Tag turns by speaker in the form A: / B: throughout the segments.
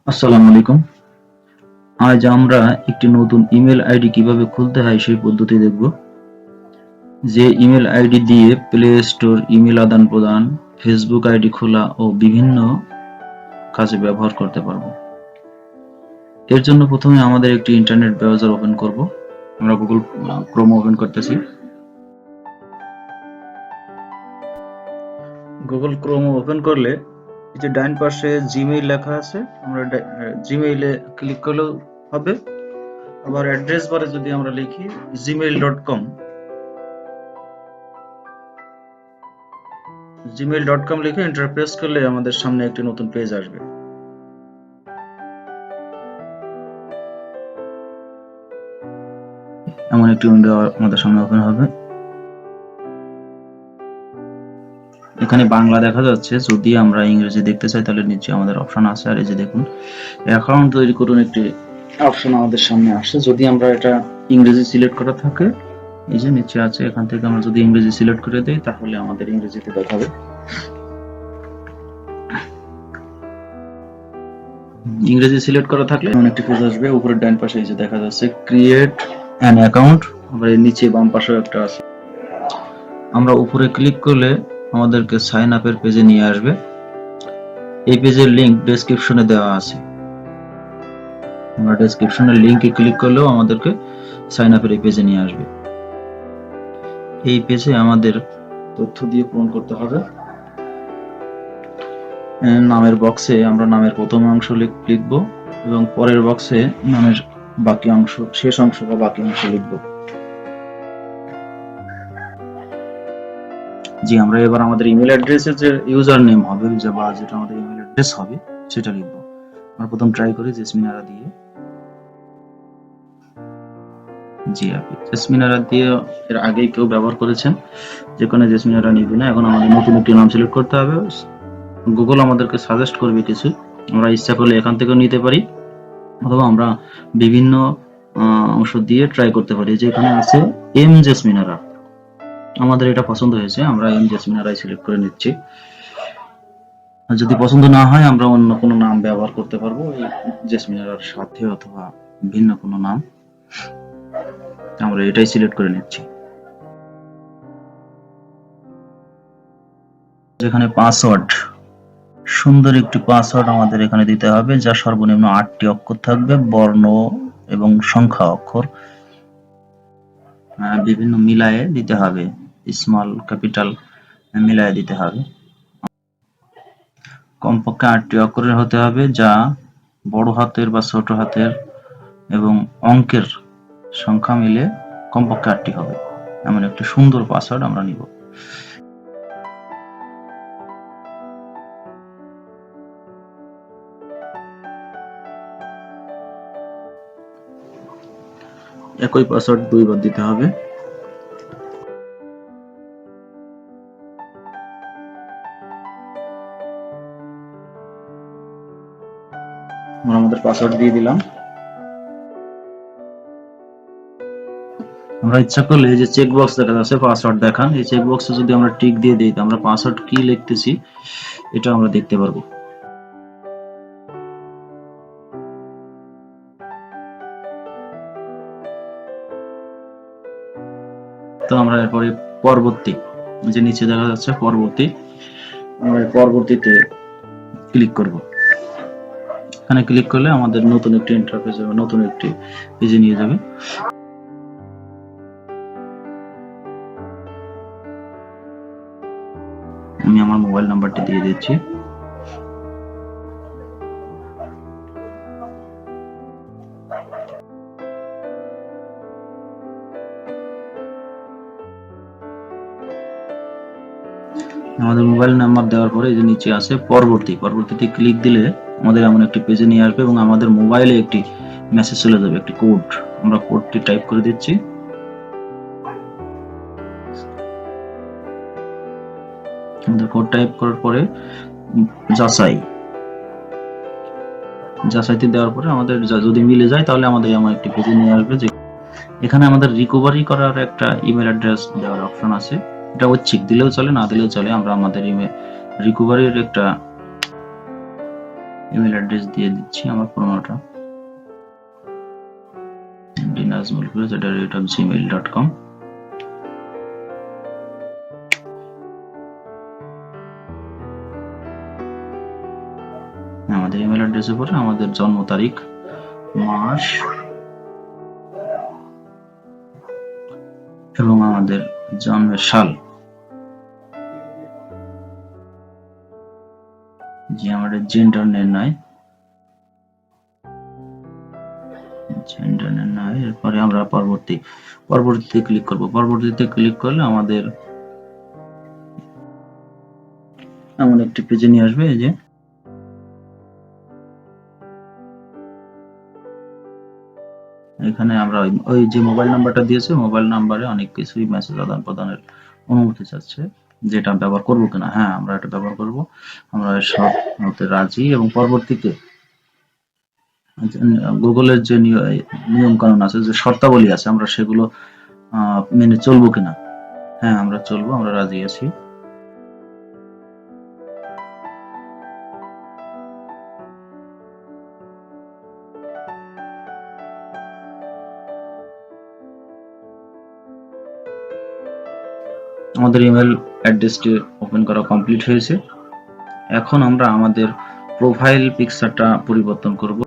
A: আসসালামু আলাইকুম। আজ আমরা একটি নতুন ইমেল আইডি কিভাবে খুলতে হয় সেই পদ্ধতি দেখব। যে ইমেল আইডি দিয়ে প্লে স্টোর, ইমেল আদান-প্রদান, ফেসবুক আইডি খোলা ও বিভিন্ন কাজে ব্যবহার করতে পারবো। এর জন্য প্রথমে আমাদের একটি ইন্টারনেট ব্রাউজার ওপেন করব। আমরা গুগল ক্রোম ওপেন করতেছি। গুগল ক্রোম ওপেন করলে এই যে ডান পাশে জিমেইল লেখা আছে, আমরা জিমেইলে ক্লিক করলেও হবে। আবার অ্যাড্রেস বারে যদি আমরা লিখি gmail.com, gmail.com লিখে এন্টার প্রেস করলে আমাদের সামনে একটি নতুন পেজ আসবে। এমন একটি উইন্ডো আমাদের সামনে ওপেন হবে। এখানে বাংলা দেখা যাচ্ছে। যদি আমরা ইংরেজি দেখতে চাই তাহলে নিচে আমাদের অপশন আছে। আর এই যে দেখুন, অ্যাকাউন্ট তৈরি করুন একটি অপশন আমাদের সামনে আসছে। যদি আমরা এটা ইংরেজি সিলেক্ট করা থাকে, এই যে নিচে আছে, এখান থেকে আমরা যদি ইংরেজি সিলেক্ট করে দেই তাহলে আমাদের ইংরেজিতে দেখাবে। ইংরেজি সিলেক্ট করা থাকলে এমন একটি পেজ আসবে। উপরে ডান পাশে এই যে দেখা যাচ্ছে ক্রিয়েট অ্যান অ্যাকাউন্ট, আবার এর নিচে বাম পাশে একটা আছে। আমরা উপরে ক্লিক করলে আমাদেরকে সাইন আপের পেজে নিয়ে আসবে। এই পেজের লিংক ডেসক্রিপশনে দেওয়া আছে। আমরা ডেসক্রিপশনের লিংকে ক্লিক করলেও আমাদেরকে সাইন আপের এই পেজে নিয়ে আসবে। এই পেজে আমাদের তথ্য দিয়ে পূরণ করতে হবে। নামের বক্সে আমরা নামের প্রথম অংশ লিখব এবং পরের বক্সে নামের বাকি অংশ, শেষ অংশ বা বাকি অংশ লিখব। জি, আমরা এবার আমাদের ইমেল অ্যাড্রেসের যে ইউজার নেম হবে বা যেটা আমাদের ইমেল অ্যাড্রেস হবে সেটা লিখব। আমরা প্রথম ট্রাই করি জেসমিনারা দিয়ে। জি, আপনি জেসমিনারা দিয়ে এর আগেই কেউ ব্যবহার করেছেন, যে কোনো জেসমিনারা নিবে না। এখন আমাদের নতুন একটি নাম সিলেক্ট করতে হবে। গুগল আমাদেরকে সাজেস্ট করবে কিছু, আমরা ইচ্ছা করলে এখান থেকেও নিতে পারি, অথবা আমরা বিভিন্ন অংশ দিয়ে ট্রাই করতে পারি। যে এখানে আছে এম জেসমিনারা, আমাদের এটা পছন্দ হয়েছে, আমরা এম জেসমিনারাই সিলেক্ট করে নিচ্ছি। যদি পছন্দ না হয় আমরা অন্য কোনো নাম ব্যবহার করতে পারবো এই জেসমিনারার সাথে, অথবা ভিন্ন কোনো নাম। আমরা এটাই সিলেক্ট করে নিচ্ছি। যেখানে পাসওয়ার্ড, সুন্দর একটি পাসওয়ার্ড আমাদের এখানে দিতে হবে, যা সর্বনিম্ন 8টি অক্ষর থাকবে, বর্ণ এবং সংখ্যা অক্ষর বিভিন্ন মিলায়ে দিতে হবে, স্মল ক্যাপিটাল মিলায়ে দিতে হবে। কমপক্ষে 8টি অক্ষরের হতে হবে, যা বড় হাতের বা ছোট হাতের এবং অঙ্কের সংখ্যা মিলে কমপক্ষে 8টি হবে। এমন একটি সুন্দর পাসওয়ার্ড আমরা নিব। একই পাসওয়ার্ড 2বার দিতে হবে। আমরা আমাদের পাসওয়ার্ড দিয়ে দিলাম। আমরা ইচ্ছা করলে এই যে চেক বক্স দেখা যাচ্ছে পাসওয়ার্ড দেখান, এই চেক বক্সে যদি আমরা টিক দিয়ে দিই আমরা পাসওয়ার্ড কি লিখতেছি এটা আমরা দেখতে পারবো। তো আমরা এরপরে পরবর্তী, যে নিচে দেখা যাচ্ছে পরবর্তী, আমরা পরবর্তীতে ক্লিক করব। এখানে ক্লিক করলে আমাদের নতুন একটি ইন্টারফেস হবে, নতুন একটি পেজে নিয়ে যাবে। আমি আমার মোবাইল নাম্বারটি দিয়ে দিচ্ছি। আমাদের মোবাইল নাম্বার দেওয়ার পরে এই যে নিচে আছে পরবর্তী, পরবর্তীতে ক্লিক দিলে আমাদের এমন একটি পেজে নিয়ে আসবে এবং আমাদের মোবাইলে একটি মেসেজ চলে যাবে, একটি কোড। আমরা কোডটি টাইপ করে দিচ্ছি। আমাদের কোড টাইপ করার পরে যাচাইতে দেওয়ার পরে আমাদের যদি মিলে যায় তাহলে আমাদের এমন একটি পেজে নিয়ে আসবে। যে এখানে আমাদের রিকভারি করার একটা ইমেল অ্যাড্রেস দেওয়ার অপশন আছে। এটা ঐচ্ছিক, দিলেও চলে না দিলেও চলে। আমরা আমাদের ইমেল রিকভারির একটা ইমেল অ্যাড্রেস দিয়ে দিচ্ছি আমার পুরোনোটা, dinazmulkuz@gmail.com। আমাদের ইমেল অ্যাড্রেসের পরে আমাদের জন্ম তারিখ, মাস এবং আমাদের জন্মের সাল, যে আমাদের জেন্ডার নির্ণয়, এরপরে আমরা পরবর্তীতে ক্লিক করব। পরবর্তীতে ক্লিক করলে আমাদের এমন একটি পেজে নিয়ে আসবে। এই যে এখানে আমরা ওই যে মোবাইল নাম্বারটা দিয়েছে, মোবাইল নাম্বারে অনেক কিছুই মেসেজ আদান প্রদানের অনুমতি চাচ্ছে, যেটা ব্যবহার করব কিনা। হ্যাঁ, আমরা এটা ব্যবহার করব, আমরা সব মতে রাজি। এবং পরবর্তীতে গুগলের যে নিয়ম কানুন আছে, যে শর্তাবলী আছে, আমরা সেগুলো মেনে চলবো কিনা। হ্যাঁ, আমরা চলবো, আমরা রাজি আছি। আমাদের ইমেল অ্যাড্রেসটি ওপেন করা কমপ্লিট হয়েছে। এখন আমরা আমাদের প্রোফাইল পিকচারটা পরিবর্তন করব।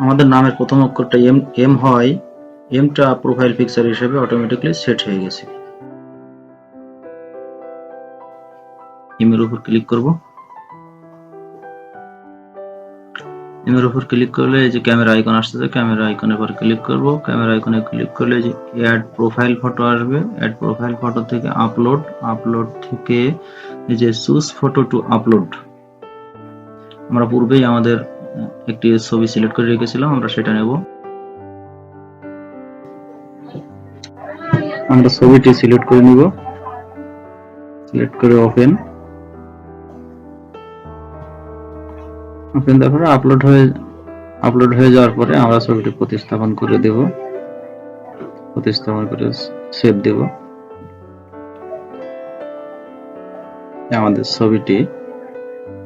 A: আমাদের নামের প্রথম অক্ষরটা এম হয়, এমটা প্রোফাইল পিকচার হিসেবে অটোমেটিক্যালি সেট হয়ে গেছে। এর উপর ক্লিক করব। এর উপর ক্লিক করলে এই যে ক্যামেরা আইকন আসছে, ক্যামেরা আইকনের উপর ক্লিক করব। ক্যামেরা আইকনে ক্লিক করলে যে অ্যাড প্রোফাইল ফটো আসবে। অ্যাড প্রোফাইল ফটো থেকে আপলোড থেকে এই যে চুজ ফটো টু আপলোড, আমরা পূর্বেই আমাদের একটি ছবি সিলেক্ট করে রেখেছিলাম, আমরা সেটা নেব। আমরা ছবিটি সিলেক্ট করে নিব, সিলেক্ট করে ওপেন দেওয়ার পরে আপলোড হয়ে যাওয়ার পরে আমরা ছবিটি প্রতিস্থাপন করে দেব, প্রতিস্থাপন করে সেভ দেব। আমাদের ছবিটি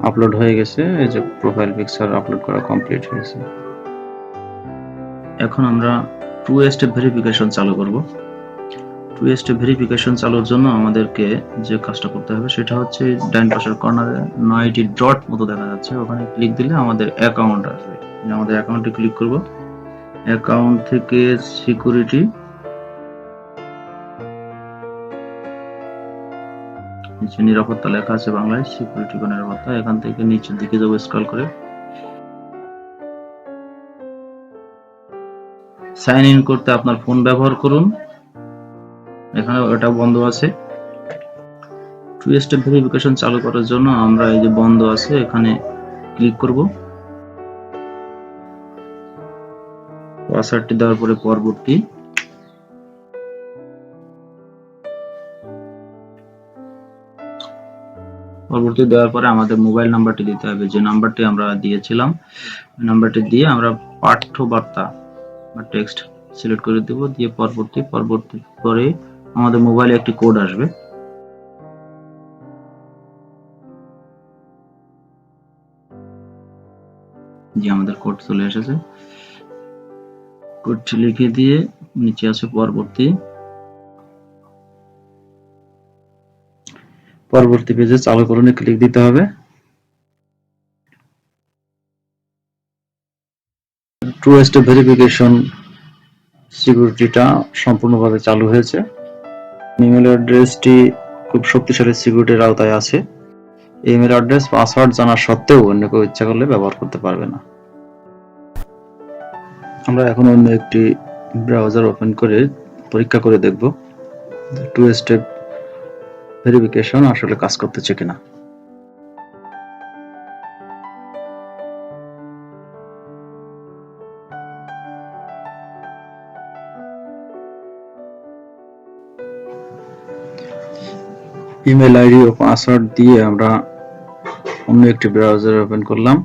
A: আপলোড হয়ে গেছে, এই যে প্রোফাইল পিকচার আপলোড করা কমপ্লিট হয়েছে। এখন আমরা 2 স্টেপ ভেরিফিকেশন চালু করব। 2 স্টেপ ভেরিফিকেশন চালুর জন্য আমাদেরকে যে কাজটা করতে হবে সেটা হচ্ছে ডান পাশের কর্নারে 9টি ডট মতো দেখা যাচ্ছে, ওখানে ক্লিক দিলে আমাদের অ্যাকাউন্ট আসবে। আমাদের অ্যাকাউন্টে ক্লিক করব। অ্যাকাউন্ট থেকে সিকিউরিটি, নিচে নিরাপত্তা লেখা আছে বাংলায়, সিকিউরিটি বা নিরাপত্তা। এখান থেকে নিচের দিকে যাবো স্ক্রল করে, সাইন ইন করতে আপনার ফোন ব্যবহার করুন, এখানে ওটা বন্ধ আছে। 2 স্টেপ ভেরিফিকেশন চালু করার জন্য আমরা এই যে বন্ধ আছে এখানে ক্লিক করব। পাসওয়ার্ডটি দেওয়ার পরে পরবর্তী দেওয়ার পরে আমাদের মোবাইল নাম্বারটি দিতে হবে, যে নাম্বারটি আমরা দিয়েছিলাম ওই নাম্বারটি দিয়ে আমরা পাঠ্য বার্তা বা টেক্সট সিলেক্ট করে দেব, দিয়ে পরবর্তী পরে আমাদের মোবাইলে একটি কোড আসবে। যে আমাদের কোড চলে এসেছে, কোডটি লিখে দিয়ে নিচে আছে পরবর্তী পেজে চালু করুনে ক্লিক দিতে হবে। 2 স্টেপ ভেরিফিকেশন সিকিউরিটিটা সম্পূর্ণভাবে চালু হয়েছে। ইমেল অ্যাড্রেসটি খুব শক্তিশালী সিকিউরিটির আওতায় আছে। ইমেল অ্যাড্রেস পাসওয়ার্ড জানা সত্ত্বেও অন্য কেউ ইচ্ছা করলে ব্যবহার করতে পারবে না। আমরা এখন অন্য একটি ব্রাউজার ওপেন করে পরীক্ষা করে দেখব 2 স্টেপ ভেরিফিকেশন আসলে কাজ করতেছে কিনা। ইমেল আইডি ও পাসওয়ার্ড দিয়ে আমরা অন্য একটি ব্রাউজার ওপেন করলাম,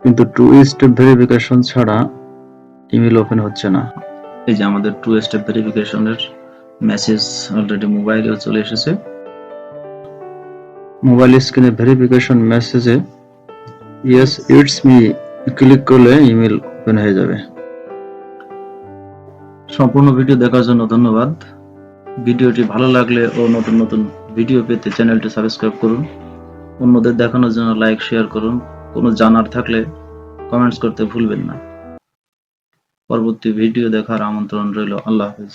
A: কিন্তু 2 স্টেপ ভেরিফিকেশন ছাড়া ইমেল ওপেন হচ্ছে না। এই যে আমাদের 2 স্টেপ ভেরিফিকেশনের মেসেজ অলরেডি মোবাইলে চলে এসেছে। মোবাইল স্ক্রিনে ভেরিফিকেশন মেসেজে ইয়েস ইটস মি ক্লিক করলে ইমেল ওপেন হয়ে যাবে। সম্পূর্ণ ভিডিও দেখার জন্য ধন্যবাদ। ভিডিওটি ভালো লাগলে ও নতুন নতুন ভিডিও পেতে চ্যানেলটি সাবস্ক্রাইব করুন। অন্যদের দেখানোর জন্য লাইক শেয়ার করুন। কোনো জানার থাকলে কমেন্টস করতে ভুলবেন না। পরবর্তী ভিডিও দেখার আমন্ত্রণ রইল। আল্লাহ হাফেজ।